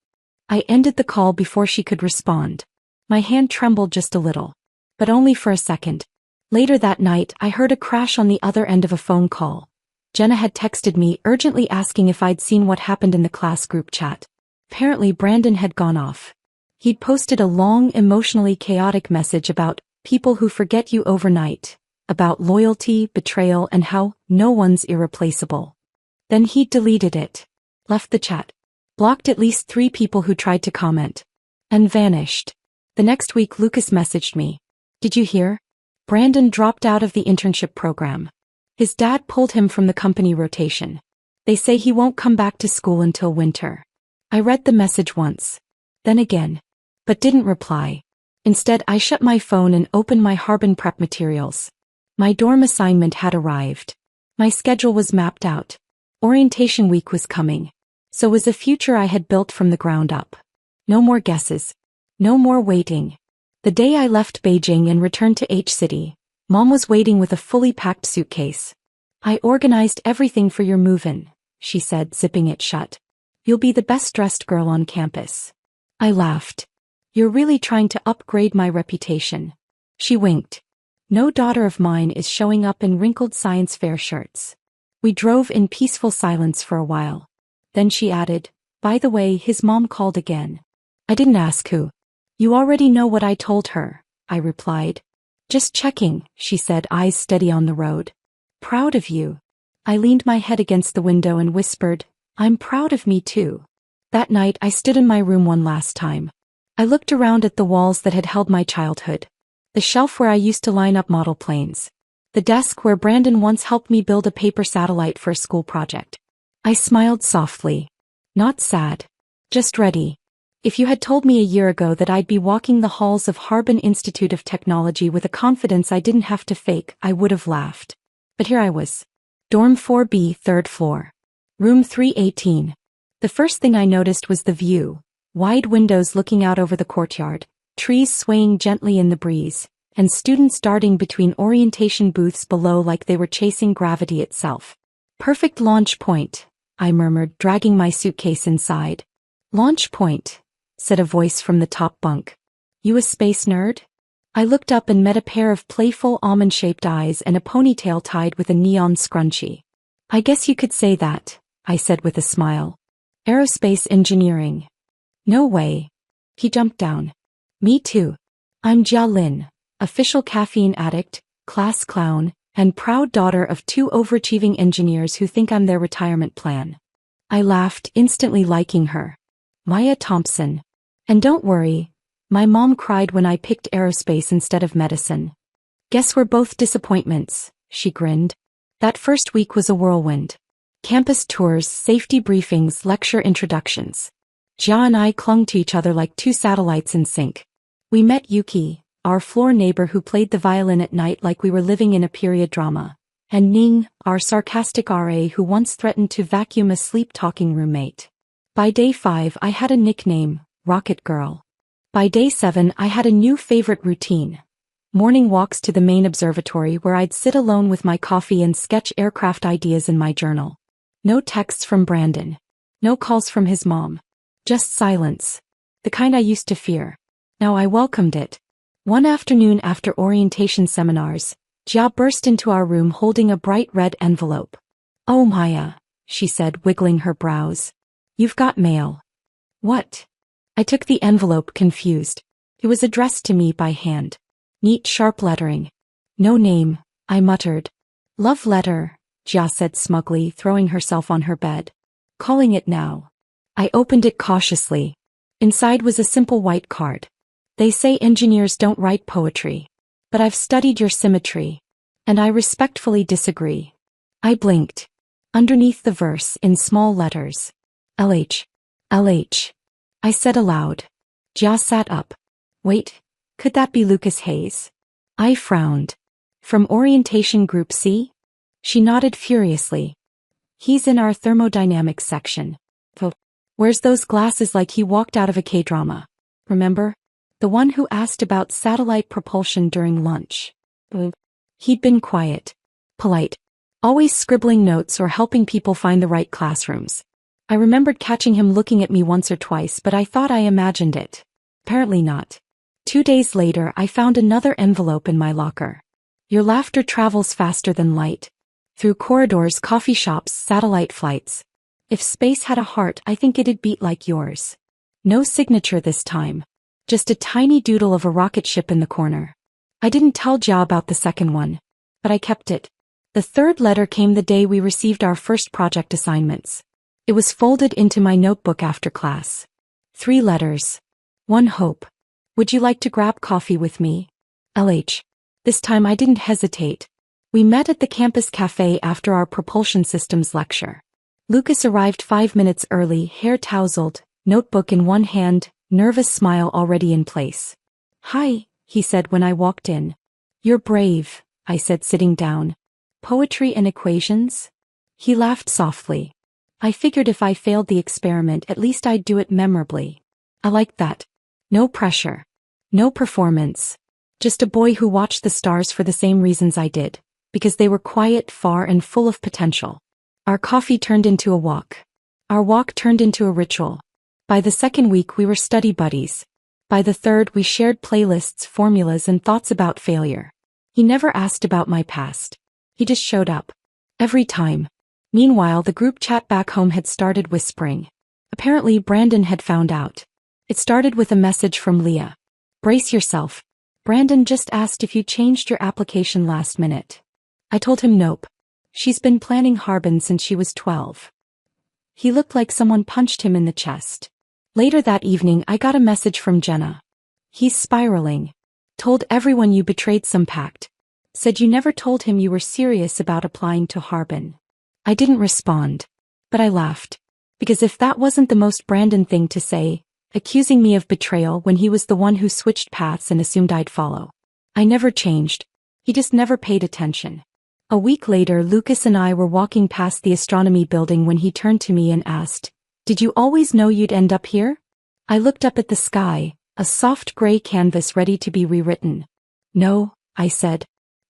I ended the call before she could respond. My hand trembled just a little. But only for a second. Later that night, I heard a crash on the other end of a phone call. Jenna had texted me urgently asking if I'd seen what happened in the class group chat. Apparently Brandon had gone off. He'd posted a long, emotionally chaotic message about people who forget you overnight, about loyalty, betrayal, and how no one's irreplaceable. Then he'd deleted it, left the chat, blocked at least 3 people who tried to comment, and vanished. The next week Lucas messaged me. Did you hear? Brandon dropped out of the internship program. His dad pulled him from the company rotation. They say he won't come back to school until winter. I read the message once, then again, but didn't reply. Instead, I shut my phone and opened my Harbin prep materials. My dorm assignment had arrived. My schedule was mapped out. Orientation week was coming. So was a future I had built from the ground up. No more guesses. No more waiting. The day I left Beijing and returned to H-City, Mom was waiting with a fully packed suitcase. I organized everything for your move-in, she said, zipping it shut. You'll be the best-dressed girl on campus. I laughed. You're really trying to upgrade my reputation. She winked. No daughter of mine is showing up in wrinkled science fair shirts. We drove in peaceful silence for a while. Then she added, by the way, his mom called again. I didn't ask who. You already know what I told her, I replied. Just checking, she said, eyes steady on the road. Proud of you. I leaned my head against the window and whispered, I'm proud of me too. That night I stood in my room one last time. I looked around at the walls that had held my childhood. The shelf where I used to line up model planes. The desk where Brandon once helped me build a paper satellite for a school project. I smiled softly. Not sad. Just ready. If you had told me a year ago that I'd be walking the halls of Harbin Institute of Technology with a confidence I didn't have to fake, I would have laughed. But here I was. Dorm 4B, 3rd floor. Room 318. The first thing I noticed was the view. Wide windows looking out over the courtyard, trees swaying gently in the breeze, and students darting between orientation booths below like they were chasing gravity itself. Perfect launch point, I murmured, dragging my suitcase inside. Launch point, said a voice from the top bunk. You a space nerd? I looked up and met a pair of playful almond-shaped eyes and a ponytail tied with a neon scrunchie. I guess you could say that, I said with a smile. Aerospace engineering. No way. He jumped down. Me too. I'm Jia Lin, official caffeine addict, class clown, and proud daughter of two overachieving engineers who think I'm their retirement plan. I laughed, instantly liking her. Maya Thompson. And don't worry, my mom cried when I picked aerospace instead of medicine. Guess we're both disappointments, she grinned. That first week was a whirlwind. Campus tours, safety briefings, lecture introductions. Jia and I clung to each other like two satellites in sync. We met Yuki, our floor neighbor who played the violin at night like we were living in a period drama, and Ning, our sarcastic RA who once threatened to vacuum a sleep-talking roommate. By day 5 I had a nickname, Rocket Girl. By day 7 I had a new favorite routine. Morning walks to the main observatory where I'd sit alone with my coffee and sketch aircraft ideas in my journal. No texts from Brandon. No calls from his mom. Just silence. The kind I used to fear. Now I welcomed it. One afternoon after orientation seminars, Jia burst into our room holding a bright red envelope. Oh Maya, she said, wiggling her brows. You've got mail. What? I took the envelope, confused. It was addressed to me by hand. Neat, sharp lettering. No name, I muttered. Love letter, Jia said smugly, throwing herself on her bed. Calling it now. I opened it cautiously. Inside was a simple white card. They say engineers don't write poetry. But I've studied your symmetry. And I respectfully disagree. I blinked. Underneath the verse, in small letters. LH. LH. I said aloud. Jia sat up. Wait, could that be Lucas Hayes? I frowned. From orientation group C? She nodded furiously. He's in our thermodynamics section. Wears those glasses like he walked out of a K-drama. Remember? The one who asked about satellite propulsion during lunch. He'd been quiet. Polite. Always scribbling notes or helping people find the right classrooms. I remembered catching him looking at me once or twice, but I thought I imagined it. Apparently not. 2 days later, I found another envelope in my locker. Your laughter travels faster than light. Through corridors, coffee shops, satellite flights. If space had a heart, I think it'd beat like yours. No signature this time. Just a tiny doodle of a rocket ship in the corner. I didn't tell Jia about the second one. But I kept it. The third letter came the day we received our first project assignments. It was folded into my notebook after class. 3 letters. 1 hope. Would you like to grab coffee with me? LH. This time I didn't hesitate. We met at the campus cafe after our propulsion systems lecture. Lucas arrived 5 minutes early, hair tousled, notebook in one hand, nervous smile already in place. Hi, he said when I walked in. You're brave, I said sitting down. Poetry and equations? He laughed softly. I figured if I failed the experiment, at least I'd do it memorably. I liked that. No pressure. No performance. Just a boy who watched the stars for the same reasons I did, because they were quiet, far, and full of potential. Our coffee turned into a walk. Our walk turned into a ritual. By the second week we were study buddies. By the third we shared playlists, formulas, and thoughts about failure. He never asked about my past. He just showed up. Every time. Meanwhile, the group chat back home had started whispering. Apparently, Brandon had found out. It started with a message from Leah. Brace yourself. Brandon just asked if you changed your application last minute. I told him nope. She's been planning Harbin since she was 12. He looked like someone punched him in the chest. Later that evening, I got a message from Jenna. He's spiraling. Told everyone you betrayed some pact. Said you never told him you were serious about applying to Harbin. I didn't respond. But I laughed. Because if that wasn't the most Brandon thing to say, accusing me of betrayal when he was the one who switched paths and assumed I'd follow. I never changed. He just never paid attention. A week later, Lucas and I were walking past the astronomy building when he turned to me and asked, "Did you always know you'd end up here?" I looked up at the sky, a soft gray canvas ready to be rewritten. "No," I said.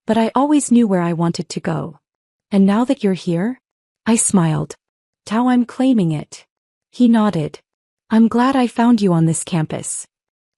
"But I always knew where I wanted to go." "And now that you're here?" I smiled. "How I'm claiming it." He nodded. "I'm glad I found you on this campus.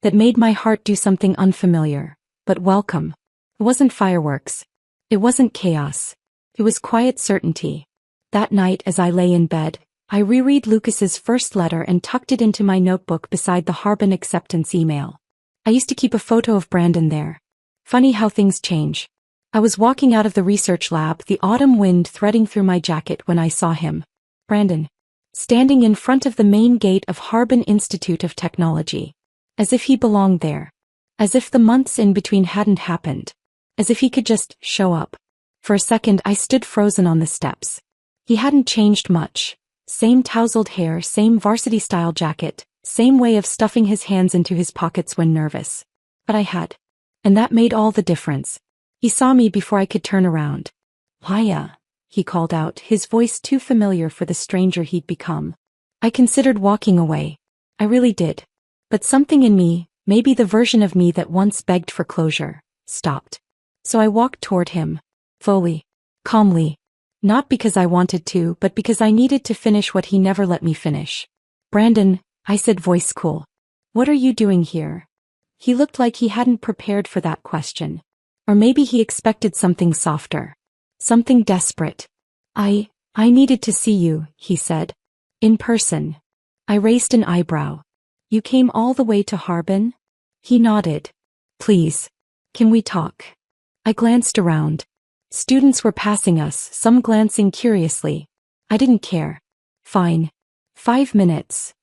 That made my heart do something unfamiliar, but welcome. It wasn't fireworks. It wasn't chaos. It was quiet certainty." That night as I lay in bed, I reread Lucas's first letter and tucked it into my notebook beside the Harbin acceptance email. I used to keep a photo of Brandon there. Funny how things change. I was walking out of the research lab, the autumn wind threading through my jacket when I saw him. Brandon. Standing in front of the main gate of Harbin Institute of Technology. As if he belonged there. As if the months in between hadn't happened. As if he could just show up. For a second I stood frozen on the steps. He hadn't changed much. Same tousled hair, same varsity-style jacket, same way of stuffing his hands into his pockets when nervous. But I had. And that made all the difference. He saw me before I could turn around. "Maya," he called out, his voice too familiar for the stranger he'd become. I considered walking away. I really did. But something in me, maybe the version of me that once begged for closure, stopped. So I walked toward him. Fully. Calmly. Not because I wanted to, but because I needed to finish what he never let me finish. "Brandon," I said, voice cool. "What are you doing here?" He looked like he hadn't prepared for that question. Or maybe he expected something softer. Something desperate. I needed to see you," he said. "In person." I raised an eyebrow. "You came all the way to Harbin?" He nodded. "Please. Can we talk?" I glanced around. Students were passing us, some glancing curiously. I didn't care. "Fine. 5 minutes."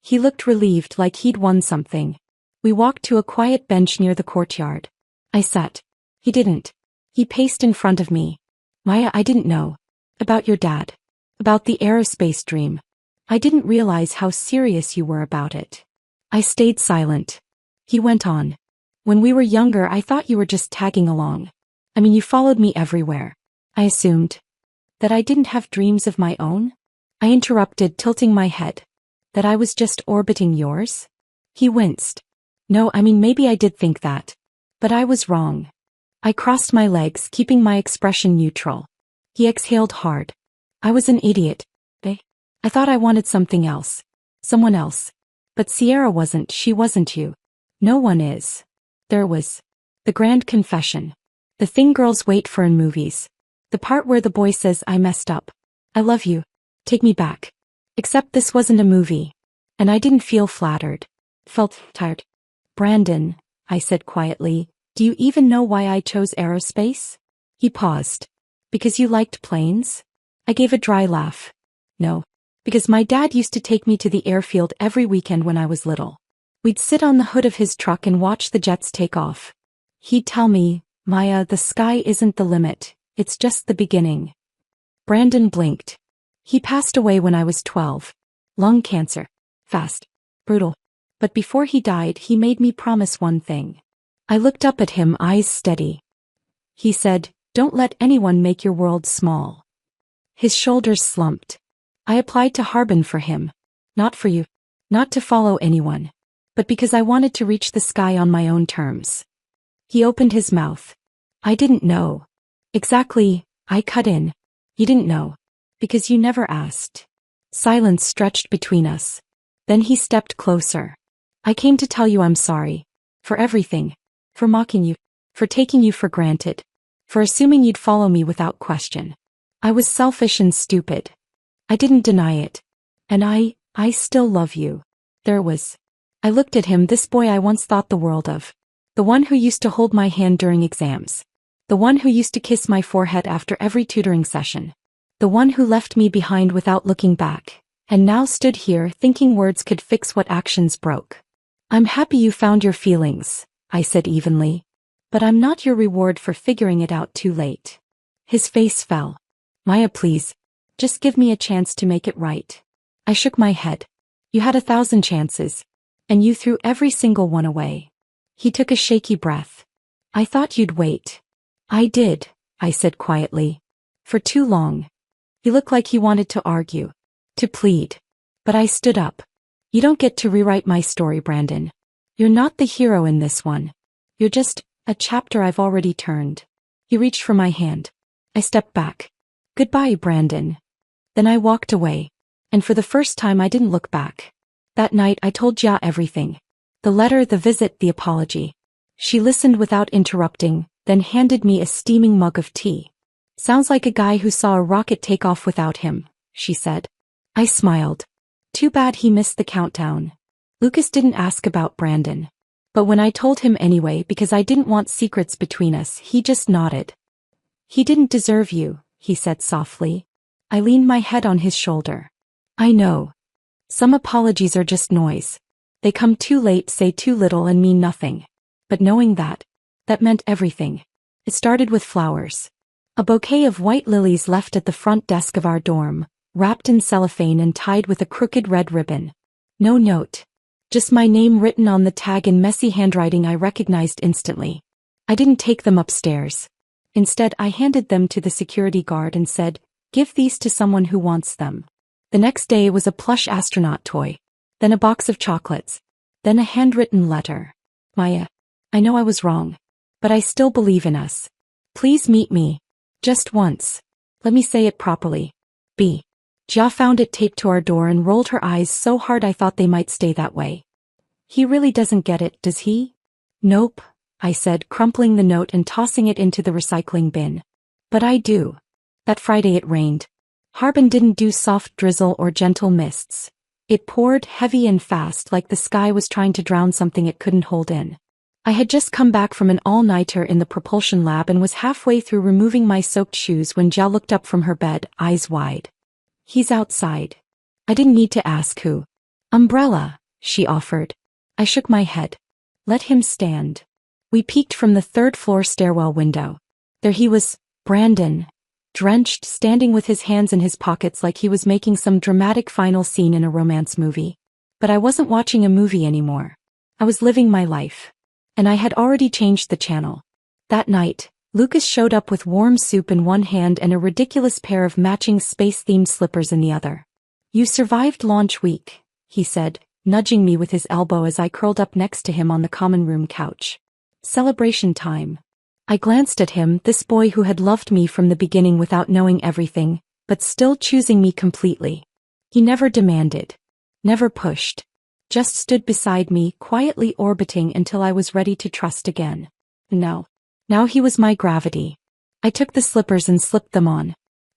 He looked relieved, like he'd won something. We walked to a quiet bench near the courtyard. I sat. He didn't. He paced in front of me. "Maya, I didn't know. About your dad. About the aerospace dream. I didn't realize how serious you were about it." I stayed silent. He went on. "When we were younger, I thought you were just tagging along. I mean, you followed me everywhere. I assumed that I didn't have dreams of my own." I interrupted, tilting my head. "That I was just orbiting yours?" He winced. "No, I mean, maybe I did think that. But I was wrong." I crossed my legs, keeping my expression neutral. He exhaled hard. "I was an idiot. I thought I wanted something else. Someone else. But Sierra wasn't, she wasn't you. No one is." There was. The grand confession. The thing girls wait for in movies. The part where the boy says, "I messed up. I love you. Take me back." Except this wasn't a movie. And I didn't feel flattered. Felt tired. "Brandon," I said quietly, "do you even know why I chose aerospace?" He paused. "Because you liked planes?" I gave a dry laugh. "No. Because my dad used to take me to the airfield every weekend when I was little. We'd sit on the hood of his truck and watch the jets take off. He'd tell me, 'Maya, the sky isn't the limit, it's just the beginning.'" Brandon blinked. He passed away when I was 12. Lung cancer. Fast. Brutal. But before he died, he made me promise one thing. I looked up at him, eyes steady. He said, "Don't let anyone make your world small." His shoulders slumped. "I applied to Harbin for him. Not for you. Not to follow anyone. But because I wanted to reach the sky on my own terms." He opened his mouth. I didn't know. Exactly, I cut in. You didn't know. Because you never asked. Silence stretched between us. Then he stepped closer. I came to tell you I'm sorry. For everything. For mocking you. For taking you for granted. For assuming you'd follow me without question. I was selfish and stupid. I didn't deny it. And I still love you. There was. I looked at him, this boy I once thought the world of. The one who used to hold my hand during exams. The one who used to kiss my forehead after every tutoring session. The one who left me behind without looking back, and now stood here thinking words could fix what actions broke. I'm happy you found your feelings, I said evenly. But I'm not your reward for figuring it out too late. His face fell. Maya, please. Just give me a chance to make it right. I shook my head. You had 1,000 chances. And you threw every single one away. He took a shaky breath. I thought you'd wait. I did, I said quietly. For too long. He looked like he wanted to argue. To plead. But I stood up. You don't get to rewrite my story, Brandon. You're not the hero in this one. You're just a chapter I've already turned. He reached for my hand. I stepped back. Goodbye, Brandon. Then I walked away. And for the first time I didn't look back. That night I told Jia everything. The letter, the visit, the apology. She listened without interrupting, then handed me a steaming mug of tea. Sounds like a guy who saw a rocket take off without him, she said. I smiled. Too bad he missed the countdown. Lucas didn't ask about Brandon. But when I told him anyway because I didn't want secrets between us, he just nodded. He didn't deserve you, he said softly. I leaned my head on his shoulder. I know. Some apologies are just noise. They come too late, say too little, and mean nothing. But knowing that meant everything. It started with flowers. A bouquet of white lilies left at the front desk of our dorm, wrapped in cellophane and tied with a crooked red ribbon. No note. Just my name written on the tag in messy handwriting I recognized instantly. I didn't take them upstairs. Instead, I handed them to the security guard and said, give these to someone who wants them. The next day was a plush astronaut toy. Then a box of chocolates. Then a handwritten letter. Maya, I know I was wrong. But I still believe in us. Please meet me. Just once. Let me say it properly. B. Jia found it taped to our door and rolled her eyes so hard I thought they might stay that way. He really doesn't get it, does he? Nope, I said, crumpling the note and tossing it into the recycling bin. But I do. That Friday it rained. Harbin didn't do soft drizzle or gentle mists. It poured heavy and fast like the sky was trying to drown something it couldn't hold in. I had just come back from an all-nighter in the propulsion lab and was halfway through removing my soaked shoes when Jia looked up from her bed, eyes wide. He's outside. I didn't need to ask who. Umbrella, she offered. I shook my head. Let him stand. We peeked from the third-floor stairwell window. There he was, Brandon. Drenched, standing with his hands in his pockets like he was making some dramatic final scene in a romance movie. But I wasn't watching a movie anymore. I was living my life. And I had already changed the channel. That night, Lucas showed up with warm soup in one hand and a ridiculous pair of matching space-themed slippers in the other. You survived launch week, he said, nudging me with his elbow as I curled up next to him on the common room couch. Celebration time. I glanced at him, this boy who had loved me from the beginning without knowing everything, but still choosing me completely. He never demanded. Never pushed. Just stood beside me, quietly orbiting until I was ready to trust again. No. Now he was my gravity. I took the slippers and slipped them on.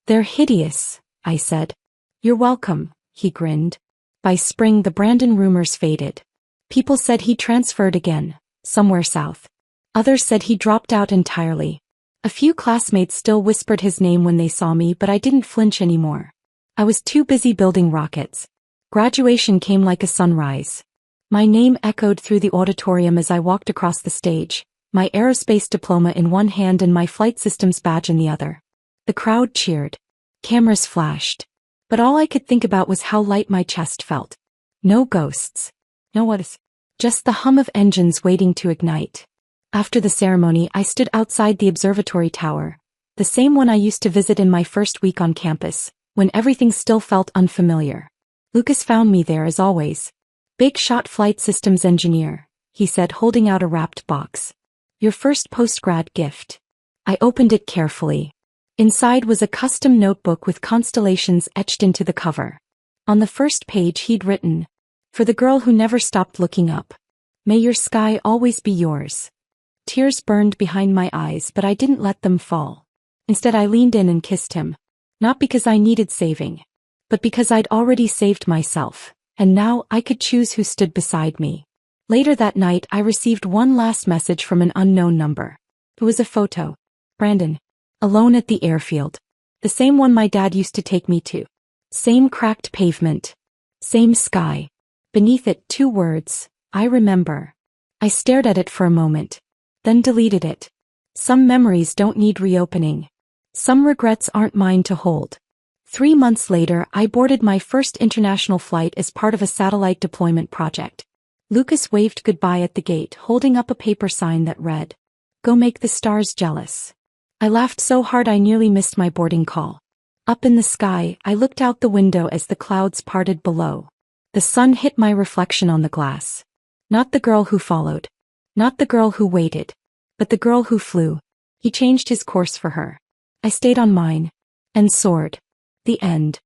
They're hideous, I said. You're welcome, he grinned. By spring the Brandon rumors faded. People said he transferred again, somewhere south. Others said he dropped out entirely. A few classmates still whispered his name when they saw me, but I didn't flinch anymore. I was too busy building rockets. Graduation came like a sunrise. My name echoed through the auditorium as I walked across the stage, my aerospace diploma in one hand and my flight systems badge in the other. The crowd cheered. Cameras flashed. But all I could think about was how light my chest felt. No ghosts. No what is. Just the hum of engines waiting to ignite. After the ceremony, I stood outside the observatory tower, the same one I used to visit in my first week on campus, when everything still felt unfamiliar. Lucas found me there as always. Big shot flight systems engineer, he said, holding out a wrapped box. Your first postgrad gift. I opened it carefully. Inside was a custom notebook with constellations etched into the cover. On the first page he'd written, "For the girl who never stopped looking up. May your sky always be yours." Tears burned behind my eyes, but I didn't let them fall. Instead, I leaned in and kissed him. Not because I needed saving, but because I'd already saved myself, and now I could choose who stood beside me. Later that night, I received one last message from an unknown number. It was a photo. Brandon. Alone at the airfield. The same one my dad used to take me to. Same cracked pavement. Same sky. Beneath it, 2 words, "I remember." I stared at it for a moment, then deleted it. Some memories don't need reopening. Some regrets aren't mine to hold. 3 months later, I boarded my first international flight as part of a satellite deployment project. Lucas waved goodbye at the gate, holding up a paper sign that read, "Go make the stars jealous." I laughed so hard I nearly missed my boarding call. Up in the sky, I looked out the window as the clouds parted below. The sun hit my reflection on the glass. Not the girl who followed. Not the girl who waited. But the girl who flew. He changed his course for her. I stayed on mine. And soared. The end.